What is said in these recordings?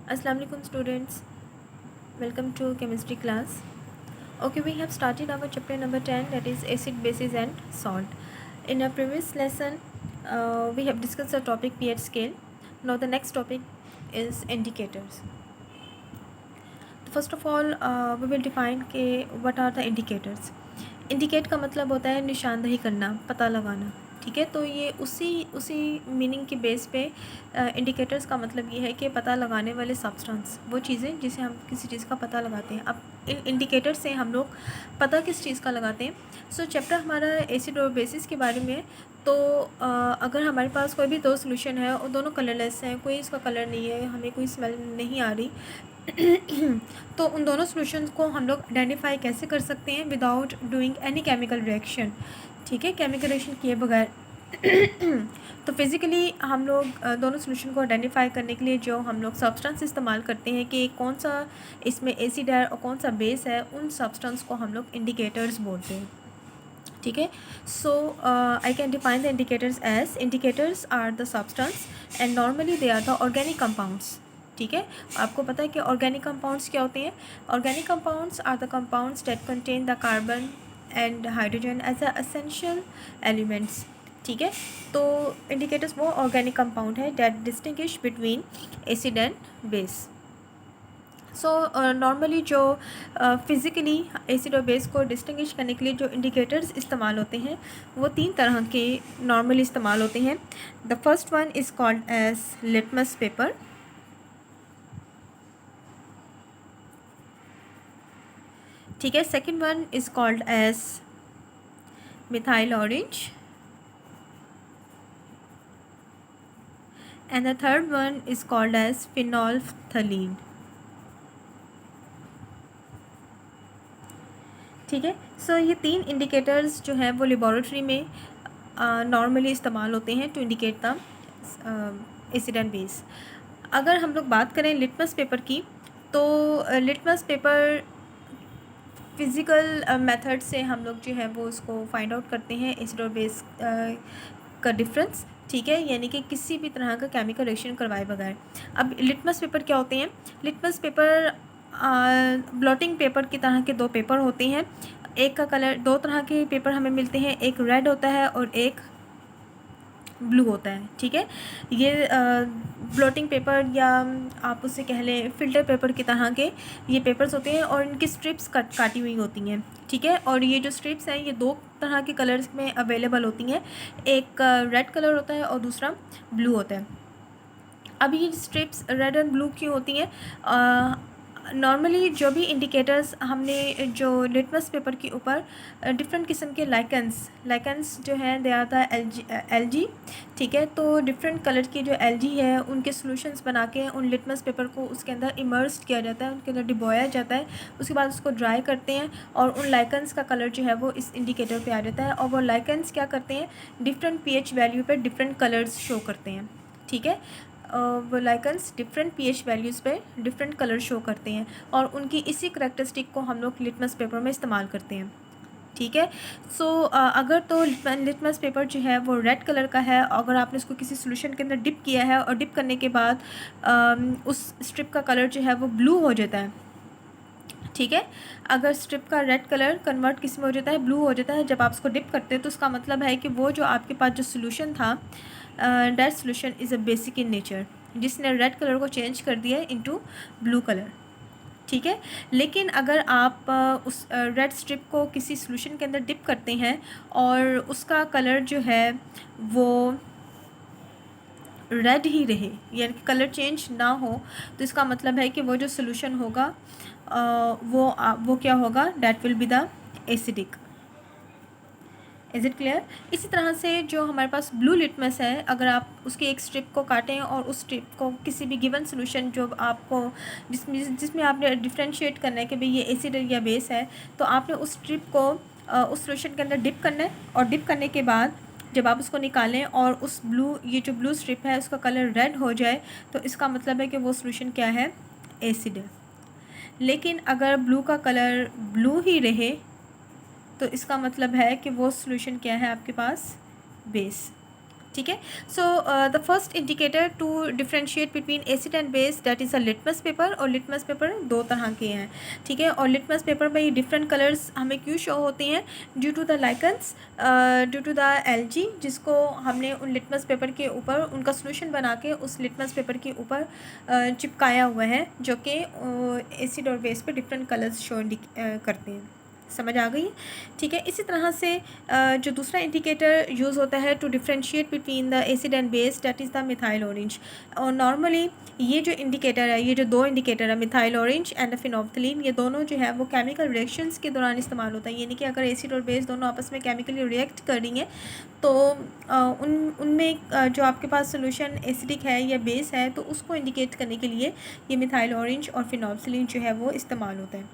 Assalamu alaikum students, welcome to chemistry class. Okay, we have started our chapter number 10, that is acid, bases and salt. In our previous lesson, we have discussed the topic pH scale. Now the next topic is indicators. First of all, we will define what are the indicators. Indicate का मतलब होता है निशानदही करना, पता लगाना. ठीक है, तो ये उसी मीनिंग की बेस पे इंडिकेटर्स का मतलब ये है कि पता लगाने वाले सब्सटेंस, वो चीज़ें जिसे हम किसी चीज़ का पता लगाते हैं. अब इन इंडिकेटर से हम लोग पता किस चीज़ का लगाते हैं. सो चैप्टर हमारा एसिड और बेसिस के बारे में है. तो अगर हमारे पास कोई भी दो सोल्यूशन है और दोनों कलरलेस हैं, कोई इसका कलर नहीं है, हमें कोई स्मेल नहीं आ रही, तो उन दोनों सॉल्यूशंस को हम लोग आइडेंटिफाई कैसे कर सकते हैं without doing any chemical reaction. ठीक है, केमिकल रिएक्शन किए बगैर. तो फिज़िकली हम लोग दोनों सॉल्यूशन को आइडेंटिफाई करने के लिए जो हम लोग सब्सटेंस इस्तेमाल करते हैं कि कौन सा इसमें एसिड है और कौन सा बेस है, उन सब्सटेंस को हम लोग इंडिकेटर्स बोलते हैं. ठीक है, so I can define the indicators as indicators are the substance and normally they are the organic compounds. ठीक है, आपको पता है कि ऑर्गेनिक कंपाउंड्स क्या होते हैं. Organic compounds are the compounds that contain the carbon and hydrogen as a essential elements. ठीक है, तो इंडिकेटर्स वो ऑर्गेनिक कंपाउंड है that distinguish between acid and base. So normally जो फिज़िकली एसिड और बेस को डिस्टिंग्विश करने के लिए जो इंडिकेटर्स इस्तेमाल होते हैं वो तीन तरह के नॉर्मली इस्तेमाल होते हैं. The first one is called as litmus paper. ठीक है, second one is called as methyl orange and the third one is called as phenolphthalein. ठीक है, सो ये तीन इंडिकेटर्स जो हैं वो लेबॉरेटरी में नॉर्मली इस्तेमाल होते हैं to indicate the acid and base. अगर हम लोग बात करें लिटमस पेपर की, तो लिटमस पेपर फिज़िकल मेथड से हम लोग जो है वो उसको फाइंड आउट करते हैं एसिड और बेस का डिफरेंस. ठीक है, यानी कि किसी भी तरह का केमिकल रिएक्शन करवाए बगैर. अब लिटमस पेपर क्या होते हैं. लिटमस पेपर ब्लॉटिंग पेपर की तरह के दो पेपर होते हैं. एक का कलर, दो तरह के पेपर हमें मिलते हैं, एक रेड होता है और एक ब्लू होता है. ठीक है, ये ब्लॉटिंग पेपर या आप उसे कह लें फ़िल्टर पेपर की तरह के ये पेपर्स होते हैं और इनकी स्ट्रिप्स काटी हुई होती हैं. ठीक है, और ये जो स्ट्रिप्स हैं ये दो तरह के कलर्स में अवेलेबल होती हैं. एक रेड कलर होता है और दूसरा ब्लू होता है. अब ये स्ट्रिप्स रेड एंड ब्लू क्यों होती हैं. नॉर्मली जो भी इंडिकेटर्स हमने जो लिटमस पेपर के ऊपर डिफरेंट किस्म के लाइकेंस जो हैं दे आता है एलजी. ठीक है, तो डिफरेंट कलर की जो एलजी है उनके सॉल्यूशंस बना के उन लिटमस पेपर को उसके अंदर इमर्स किया जाता है, उनके अंदर डिबोया जाता है. उसके बाद उसको ड्राई करते हैं और उन लाइकेंस का कलर जो है वो इस इंडिकेटर पे आ जाता है. और वो लाइकेंस क्या करते हैं, डिफरेंट पीएच वैल्यू पर डिफरेंट कलर्स शो करते हैं. ठीक है, वो लाइकन्स डिफरेंट पीएच वैल्यूज़ पे डिफरेंट कलर शो करते हैं और उनकी इसी करैक्टरिस्टिक को हम लोग लिटमस पेपर में इस्तेमाल करते हैं. ठीक है, सो अगर तो लिटमस पेपर जो है वो रेड कलर का है, अगर आपने उसको किसी सोल्यूशन के अंदर डिप किया है और डिप करने के बाद उस स्ट्रिप का कलर जो है वो ब्लू हो जाता है. ठीक है, अगर स्ट्रिप का रेड कलर कन्वर्ट किस में हो जाता है, ब्लू हो जाता है जब आप उसको डिप करते हैं, तो उसका मतलब है कि वो जो आपके पास जो सोल्यूशन था that solution is a basic in nature, जिसने रेड कलर को चेंज कर दिया इनटू ब्लू कलर. ठीक है, लेकिन अगर आप उस रेड स्ट्रिप को किसी सोल्यूशन के अंदर डिप करते हैं और उसका कलर जो है वो रेड ही रहे, यानी कि कलर चेंज ना हो, तो इसका मतलब है कि वो जो सोल्यूशन होगा वो क्या होगा, that will be the acidic. Is it clear. इसी तरह से जो हमारे पास ब्लू लिटमस है, अगर आप उसकी एक स्ट्रिप को काटें और उस स्ट्रिप को किसी भी गिवन सोल्यूशन जो आपको जिसमें आपने डिफ्रेंशिएट करना है कि भाई ये एसिड या बेस है, तो आपने उस स्ट्रिप को उस सोल्यूशन के अंदर डिप करना है और डिप करने के बाद जब आप उसको निकालें और उस ये जो ब्लू स्ट्रिप है उसका कलर रेड हो जाए, तो इसका मतलब है कि वो सोल्यूशन क्या है, एसिड है. लेकिन अगर ब्लू का कलर ब्लू ही रहे तो इसका मतलब है कि वो सोल्यूशन क्या है आपके पास, बेस. ठीक है। So the first indicator to differentiate between acid and base that is a litmus paper, और लिटमस पेपर दो तरह के हैं, ठीक है। और लिटमस पेपर में ये डिफरेंट कलर्स हमें क्यों शो होते हैं, due to the lichens, due to the algae, जिसको हमने उन लिटमस पेपर के ऊपर उनका सोल्यूशन बना के उस लिटमस पेपर के ऊपर चिपकाया हुआ है, जो कि एसिड और बेस पे डिफरेंट कलर्स शो करते हैं। समझ आ गई, ठीक है। इसी तरह से जो दूसरा इंडिकेटर यूज़ होता है to differentiate between the acid and base, that is the methyl orange. और नॉर्मली ये जो इंडिकेटर है, ये जो दो इंडिकेटर है, मिथाइल ऑरेंज एंड फिनोल्फ्थलीन, ये दोनों जो है वो केमिकल रिएक्शंस के दौरान इस्तेमाल होता है। यानी कि अगर एसिड और बेस दोनों आपस में केमिकली रिएक्ट कर रही हैं तो उनमें जो आपके पास सोल्यूशन एसिडिक है या बेस है, तो उसको इंडिकेट करने के लिए ये मिथाइल ऑरेंज और फिनोल्फ्थलीन जो है वो इस्तेमाल होता है,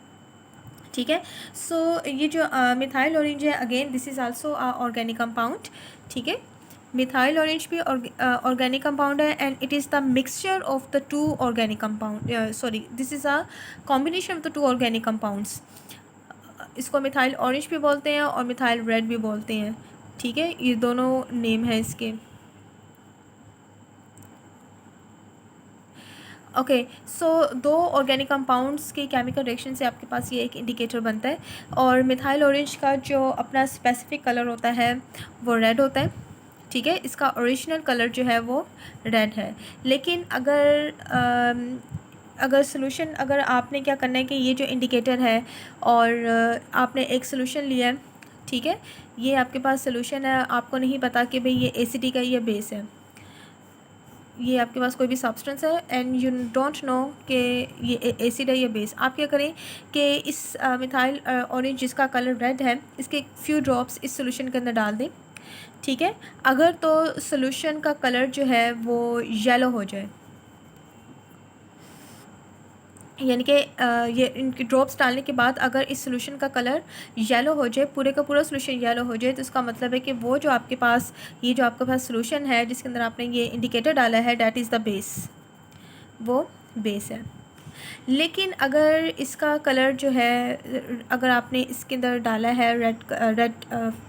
ठीक है। सो ये जो मिथाइल ऑरेंज है, again this is also organic compound, ठीक है। मिथाइल ऑरेंज भी ऑर्गेनिक कंपाउंड है, and it is the mixture of the two organic compound, sorry this is a combination of the two organic compounds. इसको methyl orange भी बोलते हैं और methyl red भी बोलते हैं, ठीक है। ये दोनों नेम है इसके। ओके, सो दो ऑर्गेनिक कंपाउंड्स के केमिकल रिएक्शन से आपके पास ये एक इंडिकेटर बनता है। और मिथाइल ऑरेंज का जो अपना स्पेसिफिक कलर होता है वो रेड होता है, ठीक है। इसका ओरिजिनल कलर जो है वो रेड है। लेकिन अगर सोल्यूशन, अगर आपने क्या करना है कि ये जो इंडिकेटर है और आपने एक सोल्यूशन लिया है, ठीक है, ये आपके पास सोल्यूशन है, आपको नहीं पता कि भाई ये एसिडिक है या बेस है, ये आपके पास कोई भी सब्सटेंस है एंड यू डोंट नो कि ये एसिड है या बेस। आप क्या करें कि इस मिथाइल ऑरेंज जिसका कलर रेड है, इसके फ्यू ड्रॉप्स इस सोल्यूशन के अंदर डाल दें, ठीक है। अगर तो सोल्यूशन का कलर जो है वो येलो हो जाए, यानी कि ये इनकी ड्रॉप्स डालने के बाद अगर इस सोल्यूशन का कलर येलो हो जाए, पूरे का पूरा सोल्यूशन येलो हो जाए, तो इसका मतलब है कि वो जो आपके पास, ये जो आपके पास सोल्यूशन है जिसके अंदर आपने ये इंडिकेटर डाला है, डैट इज़ द बेस, वो बेस है। लेकिन अगर इसका कलर जो है, अगर आपने इसके अंदर डाला है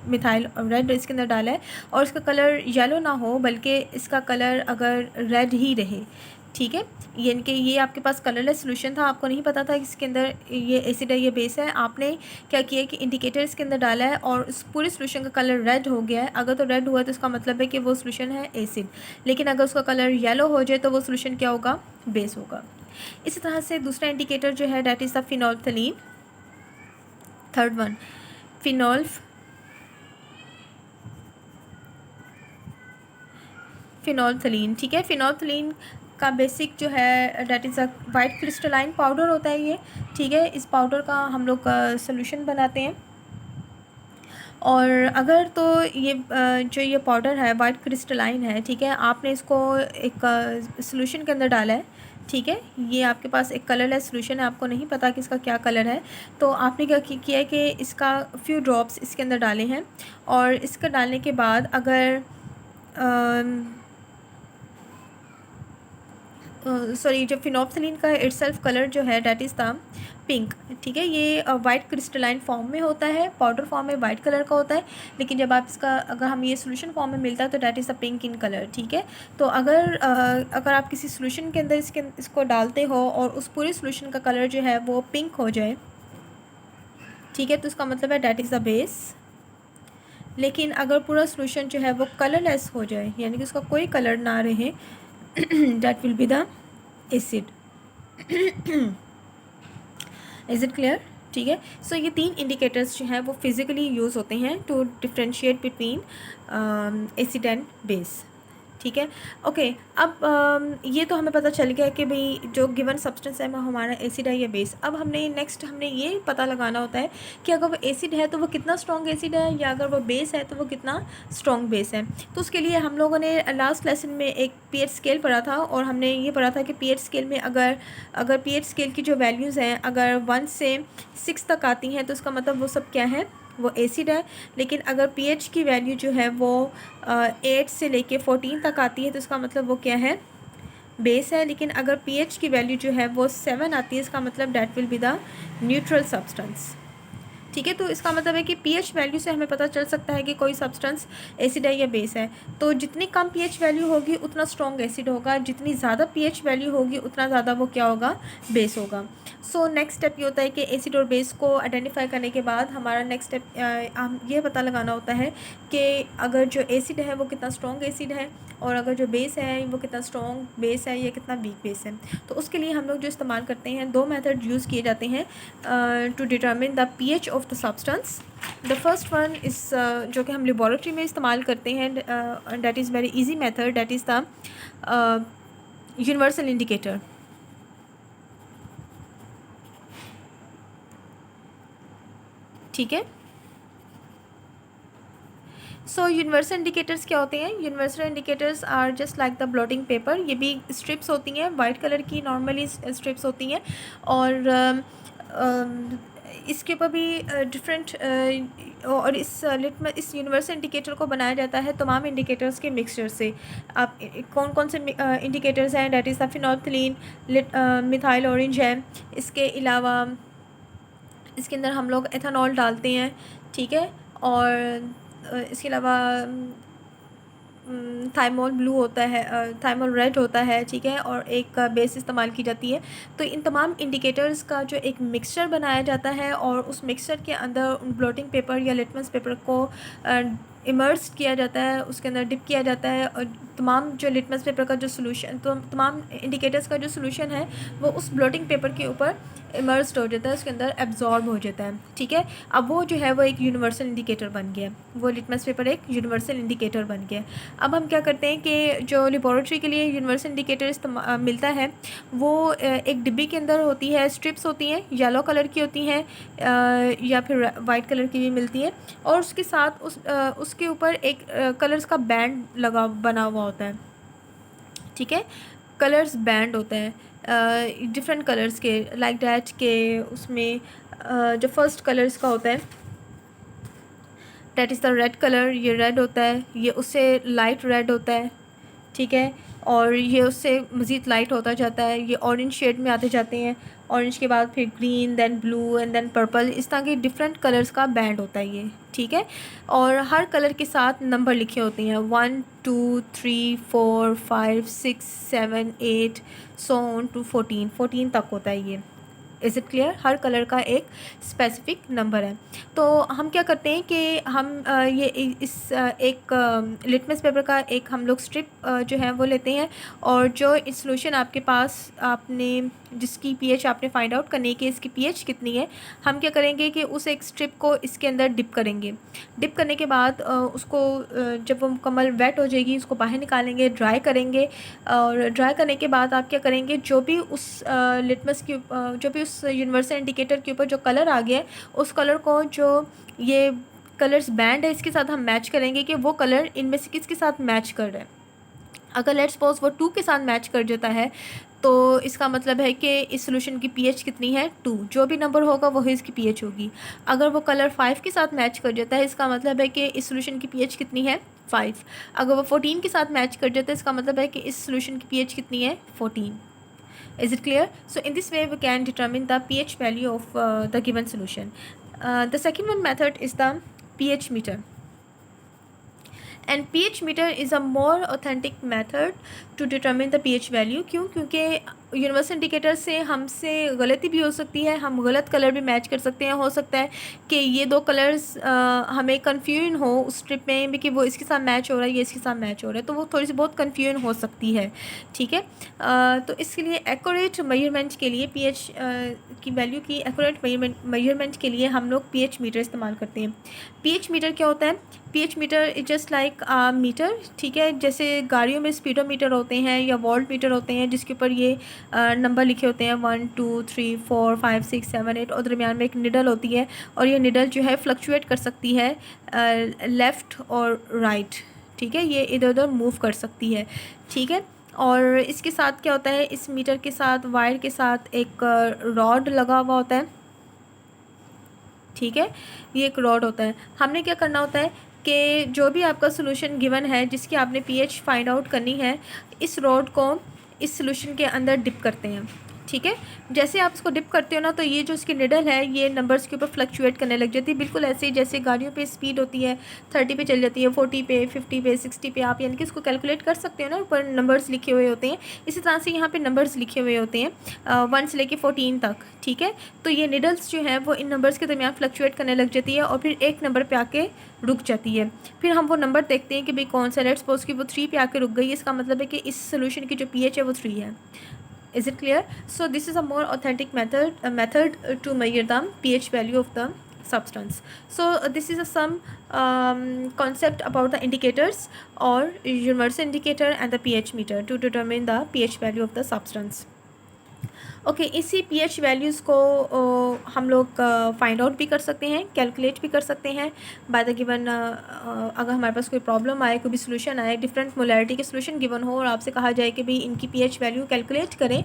मिथाइल रेड इसके अंदर डाला है और इसका कलर येलो ना हो, बल्कि इसका कलर अगर रेड ही रहे, ठीक है, यानी कि ये आपके पास कलरलेस सोल्यूशन था, आपको नहीं पता था कि इसके अंदर ये एसिड है, ये बेस है, आपने क्या किया कि इंडिकेटर इसके अंदर डाला है और उस पूरे सोल्यूशन का कलर रेड हो गया है। अगर तो रेड हुआ है तो इसका मतलब है कि वो सोल्यूशन है एसिड, लेकिन अगर उसका कलर येलो हो जाए तो वो सोल्यूशन क्या होगा, बेस होगा। इसी तरह से दूसरा इंडिकेटर जो है that is the phenolphthalein, third one phenolphthalein, ठीक है। फिनोल्फ्थलीन का बेसिक जो है that is a white crystalline powder होता है ये, ठीक है। इस पाउडर का हम लोग सोल्यूशन बनाते हैं, और अगर तो ये जो ये पाउडर है वाइट क्रिस्टलाइन है, ठीक है, आपने इसको एक सोल्यूशन के अंदर डाला है, ठीक है। ये आपके पास एक कलरलेस सोल्यूशन है, आपको नहीं पता कि इसका क्या कलर है, तो आपने क्या किया है कि इसका फ्यू ड्रॉप्स इसके अंदर डाले हैं, और इसका डालने के बाद अगर सॉरी जो फिनोल्फ्थलीन का इटसेल्फ कलर जो है डैट इज़ द पिंक, ठीक है। ये वाइट क्रिस्टलाइन फॉर्म में होता है, पाउडर फॉर्म में वाइट कलर का होता है, लेकिन जब आप इसका, अगर हम ये सोल्यूशन फॉर्म में मिलता है तो that is the pink in colour, ठीक है। तो अगर आप किसी सोल्यूशन के अंदर इसको डालते हो और उस पूरे सोल्यूशन का कलर जो है वो पिंक हो जाए, ठीक है, तो इसका मतलब है डैट इज़ द बेस। लेकिन अगर पूरा सोल्यूशन जो है वो कलरलेस हो जाए, यानी कि उसका कोई कलर ना रहे, that will be the acid. Is it clear? ठीक है। सो ये तीन इंडिकेटर्स जो हैं वो फिज़िकली यूज़ होते हैं to differentiate between acid and base, ठीक है। ओके, अब ये तो हमें पता चल गया कि भाई जो गिवन सब्सटेंस है वो हमारा एसिड है या बेस। अब हमने ये पता लगाना होता है कि अगर वो एसिड है तो वो कितना स्ट्रॉन्ग एसिड है, या अगर वो बेस है तो वो कितना स्ट्रॉन्ग बेस है। तो उसके लिए हम लोगों ने लास्ट लेसन में एक पीएच स्केल पढ़ा था, और हमने ये पढ़ा था कि पीएच स्केल में अगर पीएच स्केल की जो वैल्यूज़ हैं अगर 1 से 6 तक आती हैं तो उसका मतलब वो सब क्या है, वो एसिड है। लेकिन अगर पीएच की वैल्यू जो है वो 8 से लेके 14 तक आती है तो इसका मतलब वो क्या है, बेस है। लेकिन अगर पीएच की वैल्यू जो है वो 7 आती है, इसका मतलब that will be the neutral substance, ठीक है। तो इसका मतलब है कि पीएच वैल्यू से हमें पता चल सकता है कि कोई सब्सटेंस एसिड है या बेस है। तो जितनी कम पीएच वैल्यू होगी उतना स्ट्रॉन्ग एसिड होगा, जितनी ज़्यादा पीएच वैल्यू होगी उतना ज़्यादा वो क्या होगा, बेस होगा। सो नेक्स्ट स्टेप ये होता है कि एसिड और बेस को आइडेंटिफाई करने के बाद हमारा नेक्स्ट स्टेप हम ये पता लगाना होता है कि अगर जो एसिड है वो कितना स्ट्रॉन्ग एसिड है, और अगर जो बेस है वो कितना स्ट्रॉन्ग बेस है या कितना वीक बेस है। तो उसके लिए हम लोग जो इस्तेमाल करते हैं, दो मेथड यूज़ किए जाते हैं to determine the pH of the substance. The first one is जो कि हम लेबॉरेटरी में इस्तेमाल करते हैं, that is very easy method, that is the universal indicator. ठीक है। सो यूनिवर्सल इंडिकेटर्स क्या होते हैं? Universal indicators are just like the blotting paper. ये भी स्ट्रिप्स होती हैं, वाइट कलर की नॉर्मली स्ट्रिप्स होती हैं, और इसके ऊपर भी डिफरेंट और इस यूनिवर्सल इंडिकेटर को बनाया जाता है तमाम इंडिकेटर्स के मिक्सचर से। आप कौन कौन से इंडिकेटर्स हैं? That is the phenolphthalein, methyl orange है। इसके अलावा इसके अंदर हम लोग एथेनॉल डालते हैं, ठीक है। और इसके अलावा थाइमोल ब्लू होता है, थाइमोल रेड होता है, ठीक है, और एक बेस इस्तेमाल की जाती है। तो इन तमाम इंडिकेटर्स का जो एक मिक्सचर बनाया जाता है और उस मिक्सचर के अंदर ब्लॉटिंग पेपर या लिटमस पेपर को इमर्स किया जाता है, उसके अंदर डिप किया जाता है, और तमाम जो लिटमस पेपर का जो सोल्यूशन, तो तमाम इंडिकेटर्स का जो सोल्यूशन है वो उस ब्लॉटिंग पेपर के ऊपर इमर्स्ड हो जाता है, उसके अंदर एब्जॉर्ब हो जाता है, ठीक है। अब वो जो है वो एक यूनिवर्सल इंडिकेटर बन गया, वो लिटमस पेपर एक यूनिवर्सल इंडिकेटर बन गया। अब हम क्या करते हैं कि जो लेबॉरेटरी के लिए यूनिवर्सल इंडिकेटर मिलता है वो एक डिब्बी के अंदर होती है, स्ट्रिप्स होती हैं, येलो कलर की होती हैं या फिर वाइट कलर की भी मिलती है, और उसके साथ उसके ऊपर एक कलर्स का बैंड बना हुआ होता है, ठीक है। कलर्स बैंड होता है डिफरेंट कलर्स के, लाइक डैट के उसमें जो फर्स्ट कलर्स का होता है that is the red colour, ये रेड होता है, ये उससे लाइट रेड होता है, ठीक है, और ये उससे मज़ीद लाइट होता जाता है, ये ऑरेंज शेड में आते जाते हैं, ऑरेंज के बाद फिर green, then blue and then purple, इस तरह के डिफरेंट कलर्स का बैंड होता है ये, ठीक है। और हर कलर के साथ नंबर लिखे होते हैं, 1 2 3 4 5 6 7 8 सो ऑन टू 14 तक होता है ये। Is it clear? Her colour का एक स्पेसिफिक नंबर है। तो हम क्या करते हैं कि हम ये इस एक लिटमस पेपर का एक हम लोग स्ट्रिप जो है वो लेते हैं, और जो इस सोल्यूशन आपके पास आपने जिसकी पीएच आपने फाइंड आउट करनी है कि इसकी पीएच कितनी है, हम क्या करेंगे कि उस एक स्ट्रिप को इसके अंदर डिप करेंगे। डिप करने के बाद उसको जब वो मुकम्मल वेट हो जाएगी उसको बाहर निकालेंगे, ड्राई करेंगे, और ड्राई करने के बाद आप क्या करेंगे, जो भी उस लिटमस की जो भी उस यूनिवर्सल इंडिकेटर के ऊपर जो कलर आ गया है उस कलर को, जो ये कलर्स बैंड है इसके साथ हम मैच करेंगे कि वो कलर इनमें से किसके साथ मैच कर रहा है। अगर लेट्स सपोज वो 2 के साथ मैच कर जाता है तो इसका मतलब है कि इस सोल्यूशन की पीएच कितनी है, 2। जो भी नंबर होगा वही इसकी पीएच होगी। अगर वो कलर 5 के साथ मैच कर जाता है इसका मतलब है कि इस सोल्यूशन की पीएच कितनी है, 5। अगर वो 14 के साथ मैच कर जाता है इसका मतलब है कि इस सोल्यूशन की पीएच कितनी है, 14। Is it clear? So in this way we can determine the pH value of the given solution. The second one method is the pH meter. And pH meter is a more authentic method to determine the pH value. क्यों? क्योंकि universal indicator से हमसे गलती भी हो सकती है, हम गलत कलर भी मैच कर सकते हैं। हो सकता है कि ये दो कलर्स हमें कन्फ्यूजन हो उस स्ट्रिप में भी कि वो इसके साथ मैच हो रहा है, ये इसके साथ मैच हो रहा है, तो वो थोड़ी सी बहुत कन्फ्यूजन हो सकती है, ठीक है। तो इसके लिए एक्यूरेट मेजरमेंट के लिए पीएच की वैल्यू की एक्यूरेट मेजरमेंट के लिए हम लोग पीएच मीटर इस्तेमाल करते हैं। पीएच मीटर क्या होता है? PH meter is just like meter, ठीक है। जैसे गाड़ियों में स्पीडोमीटर होते हैं या वोल्ट मीटर होते हैं जिसके ऊपर ये नंबर लिखे होते हैं 1 2 3 4 5 6 7 8, और दरमियान में एक निडल होती है, और ये निडल जो है फ्लक्चुएट कर सकती है लेफ़्ट और राइट, ठीक है, ये इधर उधर मूव कर सकती है, ठीक है। और इसके साथ क्या होता है, इस मीटर के साथ वायर के साथ एक रॉड लगा हुआ होता है, ठीक है, ये एक रॉड होता है। हमने क्या करना होता है कि जो भी आपका सोल्यूशन गिवन है जिसकी आपने पीएच फाइंड आउट करनी है, इस रॉड को इस सोल्यूशन के अंदर डिप करते हैं, ठीक है। जैसे आप इसको डिप करते हो ना, तो ये जो इसकी निडल है ये नंबर्स के ऊपर फ्लक्चुएट करने लग जाती है, बिल्कुल ऐसे ही जैसे गाड़ियों पे स्पीड होती है 30 पे चल जाती है, 40 पे, 50 पे, 60 पे, आप यानी कि इसको कैलकुलेट कर सकते हो ना, ऊपर नंबर्स लिखे हुए होते हैं। इसी तरह से यहाँ पे नंबर्स लिखे हुए होते हैं 1 से लेके 14 तक, ठीक है। तो ये निडल्स जो है वो इन नंबर्स के दरमियान फ्लक्चुएट करने लग जाती है और फिर एक नंबर पे आके रुक जाती है। फिर हम वो नंबर देखते हैं कि भाई कौन सा, लेट्स सपोज कि वो 3 पे आके रुक गई, इसका मतलब है कि इस सोल्यूशन की जो pH है वो 3 है। Is it clear? So this is a more authentic method to measure the pH value of the substance. So this is a some concept about the indicators or universal indicator and the pH meter to determine the pH value of the substance. Okay इसी pH values को हम लोग find out भी कर सकते हैं, calculate भी कर सकते हैं बाय द गिवन। अगर हमारे पास कोई प्रॉब्लम आए, कोई भी सोल्यूशन आए, डिफरेंट मोलैरिटी के सोल्यूशन गिवन हो और आपसे कहा जाए कि भाई इनकी pH वैल्यू कैलकुलेट करें,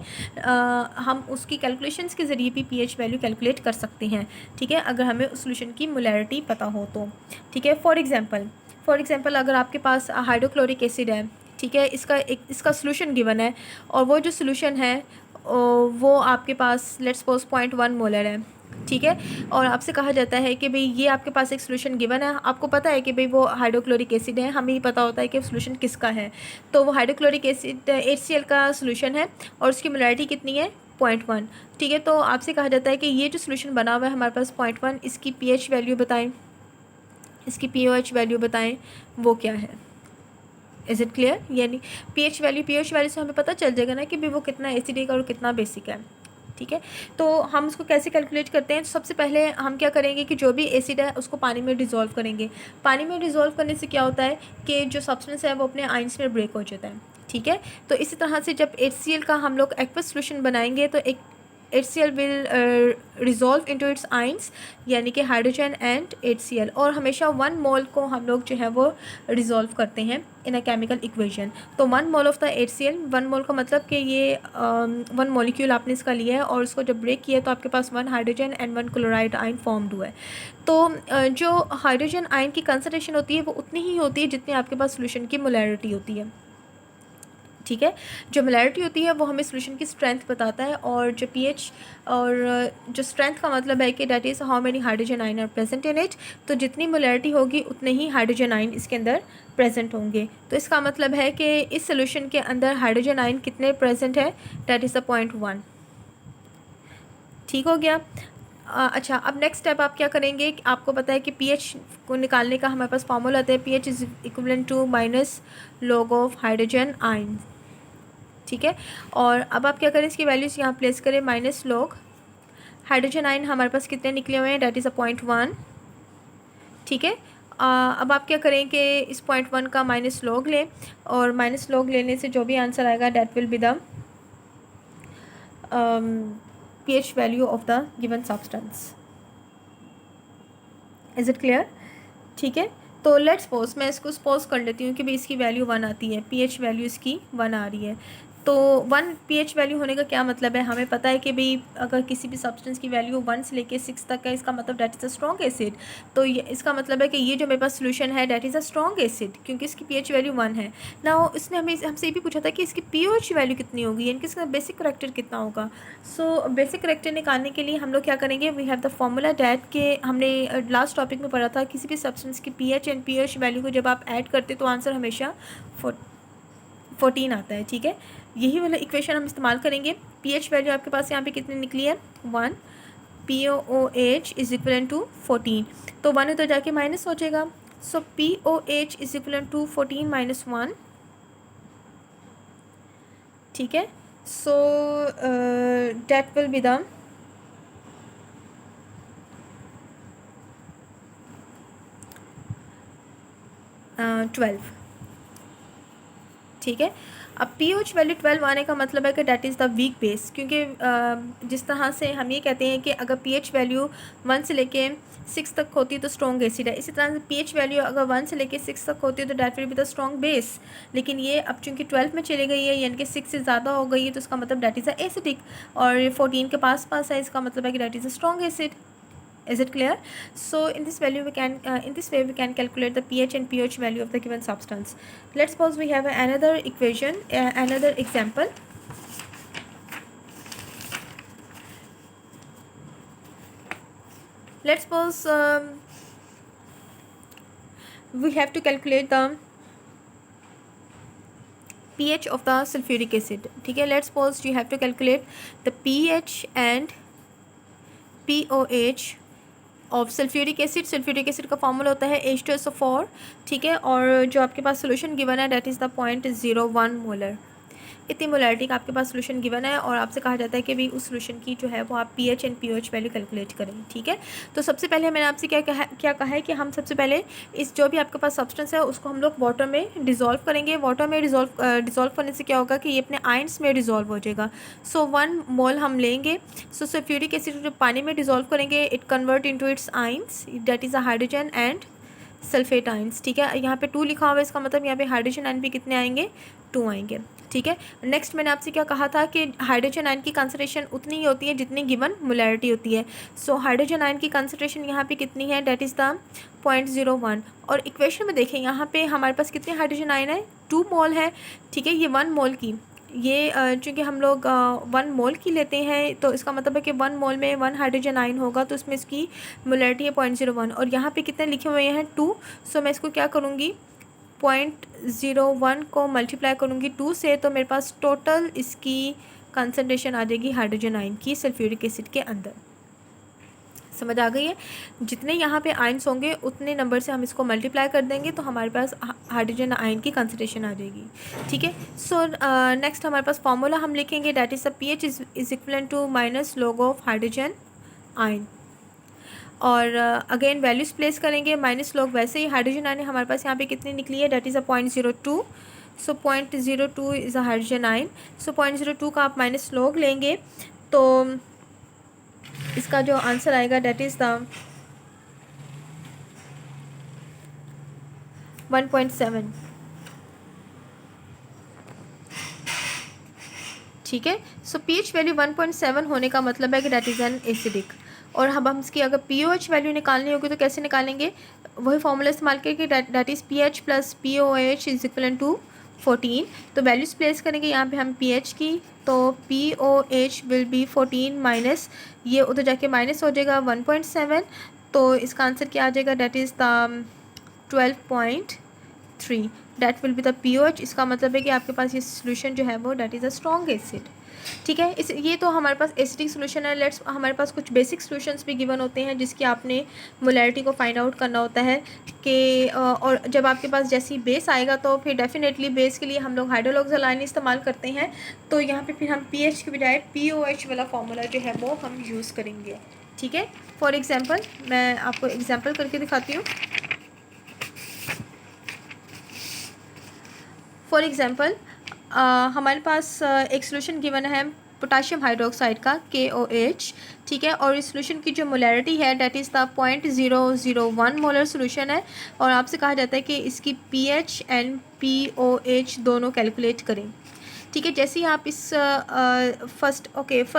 हम उसकी कैलकुलेशंस के ज़रिए भी pH वैल्यू कैलकुलेट कर सकते हैं, ठीक है, अगर हमें उस सोल्यूशन की मोलैरिटी पता हो तो, ठीक है। फॉर एग्ज़ाम्पल अगर आपके पास हाइड्रोक्लोरिक एसिड है, ठीक है, इसका सोल्यूशन गिवन है और वो जो सोल्यूशन है वो आपके पास लेट्स सपोज 0.1 मोलर है, ठीक है, और आपसे कहा जाता है कि भाई ये आपके पास एक सोल्यूशन गिवन है, आपको पता है कि भाई वो हाइड्रोक्लोरिक एसिड है, हमें ही पता होता है कि सोल्यूशन किसका है, तो वो हाइड्रोक्लोरिक एसिड HCl का सोल्यूशन है और उसकी मोलैरिटी कितनी है 0.1, ठीक है। तो आपसे कहा जाता है कि ये जो सोल्यूशन बना हुआ है हमारे पास 0.1, इसकी pH वैल्यू बताएं, इसकी pOH वैल्यू बताएं, वो क्या है। Is it clear? यानी pH वैल्यू से हमें पता चल जाएगा ना कि भाई वो कितना एसिडिक और कितना बेसिक है, ठीक है। तो हम उसको कैसे कैलकुलेट करते हैं, तो सबसे पहले हम क्या करेंगे कि जो भी एसिड है उसको पानी में डिज़ोल्व करेंगे। पानी में डिज़ोल्व करने से क्या होता है कि जो सब्सटेंस है वो अपने आइंस में ब्रेक हो जाता है, ठीक है। तो इसी तरह से जब HCl का हम लोग एक्वस सोल्यूशन बनाएंगे तो एक HCl will resolve into its ions, यानी कि हाइड्रोजन एंड HCl, और हमेशा 1 मोल को हम लोग जो है वो रिजॉल्व करते हैं इन अ केमिकल इक्वेशन। तो 1 मोल ऑफ द HCl, 1 मोल का मतलब कि ये 1 मॉलिक्यूल आपने इसका लिया है और उसको जब ब्रेक किया तो आपके पास 1 hydrogen and 1 chloride ion formed हुआ है। तो जो हाइड्रोजन आयन की कंसंट्रेशन होती है वो उतनी ही होती है जितनी आपके पास सोल्यूशन की मोलैरिटी होती है, ठीक है। जो मोलैरिटी होती है वो हमें सोल्यूशन की स्ट्रेंथ बताता है, और जो pH और जो स्ट्रेंथ का मतलब है कि that is how many hydrogen ion are present in it, तो जितनी मोलैरिटी होगी उतने ही हाइड्रोजन आयन इसके अंदर प्रेजेंट होंगे। तो इसका मतलब है कि इस सोल्यूशन के अंदर हाइड्रोजन आयन कितने प्रेजेंट है, डैट इज़ द 0.1, ठीक हो गया। अच्छा, अब नेक्स्ट स्टेप आप क्या करेंगे, आपको पता है कि pH को निकालने का हमारे पास फार्मूला आता है, pH is equivalent to minus log of hydrogen ion, ठीक है। और अब आप क्या करें, इसकी वैल्यूज़ यहाँ प्लेस करें, माइनस लॉग हाइड्रोजन आयन हमारे पास कितने निकले हुए हैं, डैट इज़ अ 0.1, ठीक है। अब आप क्या करें कि इस 0.1 का माइनस लॉग लें और माइनस लॉग लेने से जो भी आंसर आएगा that will be the pH value of the given substance. Is it clear? ठीक है। तो लेट्स सपोज, मैं इसको सपोज कर लेती हूँ कि भाई इसकी वैल्यू 1 आती है, pH वैल्यू इसकी 1 आ रही है। तो 1 pH वैल्यू होने का क्या मतलब है, हमें पता है कि भाई अगर किसी भी सब्सटेंस की वैल्यू 1 से लेके 6 तक है, इसका मतलब that is a strong acid. तो ये इसका मतलब है कि ये जो मेरे पास सोल्यूशन है that is a strong acid, क्योंकि इसकी pH वैल्यू 1 है ना। इसने हमसे ये भी पूछा था कि इसकी pOH वैल्यू कितनी होगी, यानी कि इसका बेसिक करैक्टर कितना होगा। सो बेसिक करैक्टर निकालने के लिए हम लोग क्या करेंगे, we have the formula that के हमने लास्ट टॉपिक में पढ़ा था, किसी भी सब्सटेंस की pH एंड pOH वैल्यू को जब आप ऐड करते तो आंसर हमेशा 14 आता है, ठीक है। यही वाला इक्वेशन हम इस्तेमाल करेंगे। pH वैल्यू आपके पास यहाँ पे कितनी निकली है 1, POH इज इक्वल टू 14, तो 1 उधर जाके माइनस हो जाएगा। So POH is equal to 14 minus 1, ठीक है। So that will be the 12, ठीक है। अब pOH वैल्यू 12 आने का मतलब है कि that is the weak base, क्योंकि जिस तरह से हम ये कहते हैं कि अगर pH वैल्यू 1 से लेके 6 तक होती है तो स्ट्रॉन्ग एसिड है, इसी तरह से pH वैल्यू अगर 1 से लेके 6 तक होती है तो that will be the strong base. लेकिन ये अब चूँकि 12 में चली गई है, यानी कि 6 से ज़्यादा हो गई है, तो इसका मतलब डैट इज़ अ एसिडिक, और 14 के पास है, इसका मतलब है कि that is a strong acid. Is it clear? So in this way we can calculate the pH and pOH value of the given substance. Let's suppose we have another equation, another example. Let's suppose we have to calculate the pH of the sulfuric acid. ठीक है, let's suppose you have to calculate the pH and pOH of sulphuric acid. Sulphuric acid का formula होता है H2SO4. ठीक है, और जो आपके पास सोल्यूशन गिवन है डेट इज़ द 0.01 मोलर. इतनी मोलरिटी का आपके पास सोल्यूशन गिवन है और आपसे कहा जाता है कि भाई उस सोल्यूशन की जो है वो आप pH and pOH value calculate करें. ठीक है, तो सबसे पहले मैंने आपसे क्या कहा है कि हम सबसे पहले इस जो भी आपके पास सब्सटेंस है उसको हम लोग वाटर में डिज़ोल्व करेंगे. वाटर में डिज़ोल्व करने से क्या होगा कि ये अपने आयंस में डिज़ोल्व हो जाएगा. सो 1 मोल हम लेंगे. सो सल्फ्यूरिक एसिड जो पानी में डिज़ोल्व करेंगे it convert into it's ions, that is a hydrogen and sulphate ions. ठीक है, यहाँ पे 2 लिखा हुआ है, इसका मतलब यहाँ पे हाइड्रोजन आयन भी कितने आएंगे, 2 आएंगे. ठीक है, नेक्स्ट मैंने आपसे क्या कहा था कि हाइड्रोजन आयन की कंसंट्रेशन उतनी ही होती है जितनी गिवन मोलैरिटी होती है. सो हाइड्रोजन आयन की कंसंट्रेशन यहाँ पे कितनी है, डेट इज़ द 0.01. और इक्वेशन में देखें यहाँ पे हमारे पास कितने हाइड्रोजन आयन है, 2 मोल है. ठीक है, ये 1 मोल की, ये चूँकि हम लोग 1 मोल की लेते हैं तो इसका मतलब है कि 1 मोल में 1 हाइड्रोजन आयन होगा तो इसमें इसकी मोलैरिटी है 0.01. और यहाँ पे कितने लिखे हुए हैं, 2. सो मैं इसको क्या करूँगी, 0.01 को मल्टीप्लाई करूँगी 2 से, तो मेरे पास टोटल इसकी कंसंट्रेशन आ जाएगी हाइड्रोजन आयन की सल्फ्यूरिक एसिड के अंदर. समझ आ गई है, जितने यहाँ पे आयंस होंगे उतने नंबर से हम इसको मल्टीप्लाई कर देंगे तो हमारे पास हाइड्रोजन आयन की कंसंट्रेशन आ जाएगी. ठीक है, सो नेक्स्ट हमारे पास फॉर्मूला हम लिखेंगे, that is the pH is equivalent to minus log of hydrogen ion. और अगेन वैल्यूज़ प्लेस करेंगे, माइनस log वैसे ही हाइड्रोजन आयन हमारे पास यहाँ पे कितनी निकली है, that is a 0.02. So 0.02 is a hydrogen ion. So 0.02 का आप माइनस log लेंगे तो इसका जो आंसर आएगा डेट इज़ द 1.7. ठीक है, सो पीएच वैल्यू 1.7 होने का मतलब है कि डेट इज़ एन एसिडिक. और हम इसकी अगर पीओएच वैल्यू निकालनी होगी तो कैसे निकालेंगे, वही फॉर्मूला इस्तेमाल करके, that is pH plus pOH is equivalent to 14. तो वैल्यूज़ प्लेस करेंगे यहाँ पे हम पीएच की, तो पीओएच विल बी 14 माइनस, ये उधर जाके माइनस हो जाएगा 1.7. तो इसका आंसर क्या आ जाएगा, date is the 12.3. That will be the pOH. इसका मतलब है कि आपके पास ये सोल्यूशन जो है वो that is a strong acid. ठीक है, इस ये तो हमारे पास एसिडिक सोल्यूशन है. लेट्स हमारे पास कुछ बेसिक सोल्यूशंस भी गिवन होते हैं जिसकी आपने मोलैरिटी को फाइंड आउट करना होता है कि और जब आपके पास जैसी बेस आएगा तो फिर डेफिनेटली बेस के लिए हम लोग हाइड्रोक्लोरोलाइन इस्तेमाल करते हैं. तो यहाँ पे फिर हम पीएच की बजाय पीओएच वाला फॉर्मूला जो है वो हम यूज़ करेंगे. ठीक है, फॉर एग्जाम्पल मैं आपको एग्जाम्पल करके दिखाती हूँ. फॉर एग्ज़ाम्पल हमारे पास एक सोल्यूशन गिवन है पोटाशियम हाइड्रोक्साइड का KOH. ठीक है, और इस सोल्यूशन की जो मोलैरिटी है date is the 0.001 molar solution है. और आपसे कहा जाता है कि इसकी पीएच एंड पीओएच दोनों कैलकुलेट करें. ठीक है, जैसे ही आप इस फर्स्ट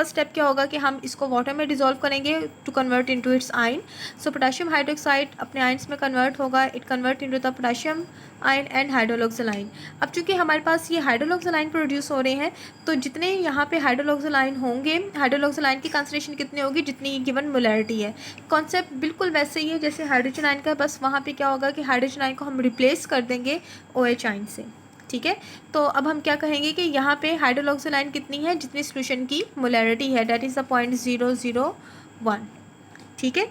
स्टेप क्या होगा कि हम इसको वाटर में डिज़ोल्व करेंगे to convert into its ion. So potassium hydroxide अपने आयंस में कन्वर्ट होगा, it convert into the potassium ion and hydroxyl ion. अब चूंकि हमारे पास ये हाइड्रोक्लोरोलाइन प्रोड्यूस हो रहे हैं तो जितने यहाँ पे हाइड्रोक्लोरोलाइन होंगे, हाइड्रोक्लोरोलाइन की कंसंट्रेशन कितनी होगी, जितनी गिवन मोलैरिटी है. कॉन्सेप्ट बिल्कुल वैसे ही है जैसे हाइड्रोजन आयन का, बस वहाँ पे क्या होगा कि हाइड्रोजन आयन को हम रिप्लेस कर देंगे OH आयन से. ठीक है, तो अब हम क्या कहेंगे कि यहाँ पे हाइड्रोक्लोरोलाइन कितनी है, जितनी सोल्यूशन की मोलैरिटी है, डेट इज़ द 0.001. ठीक है,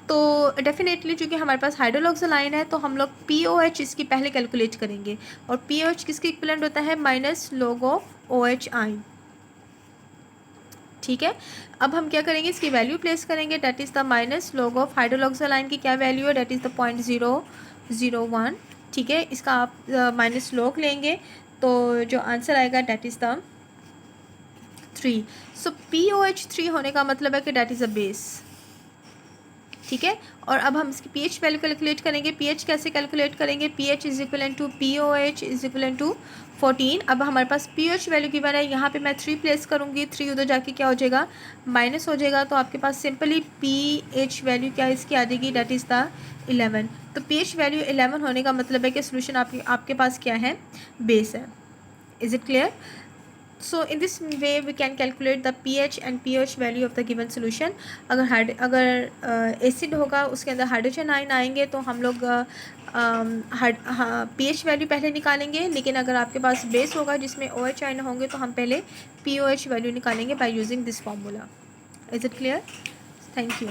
तो डेफिनेटली चूँकि हमारे पास हाइड्रोक्लोरोलाइन है तो हम लोग पीओएच इसकी पहले कैलकुलेट करेंगे. और पीओएच किसके इक्विवेलेंट होता है, minus log of OH ion. ठीक है, अब हम क्या करेंगे, इसकी वैल्यू प्लेस करेंगे, that is the minus log of hydroxyl ion की क्या वैल्यू है, डेट इज़ द 0.001. ठीक है, इसका आप माइनस log लेंगे तो जो आंसर आएगा date is the 3. So POH 3 होने का मतलब है कि डेट इज़ अ बेस. ठीक है, और अब हम इसकी पीएच वैल्यू कैलकुलेट करेंगे. पीएच कैसे कैलकुलेट करेंगे, pH is equivalent to pOH is equivalent to 14. अब हमारे पास पीएच वैल्यू की बार है, यहाँ पे मैं 3 प्लेस करूँगी, 3 उधर जाके क्या हो जाएगा, माइनस हो जाएगा. तो आपके पास सिंपली पीएच वैल्यू क्या इसकी आ जाएगी, डेट इज़ द 11. तो पीएच वैल्यू 11 होने का मतलब है कि सोल्यूशन आपके पास क्या है, बेस है. Is it clear. So in this way we can calculate the pH and pH value of the given solution. अगर एसिड होगा उसके अंदर हाइड्रोजन आयन आएंगे तो हम लोग pH वैल्यू पहले निकालेंगे, लेकिन अगर आपके पास बेस होगा जिसमें OH आयन होंगे तो हम पहले POH वैल्यू निकालेंगे by using this formula. Is it clear? Thank you.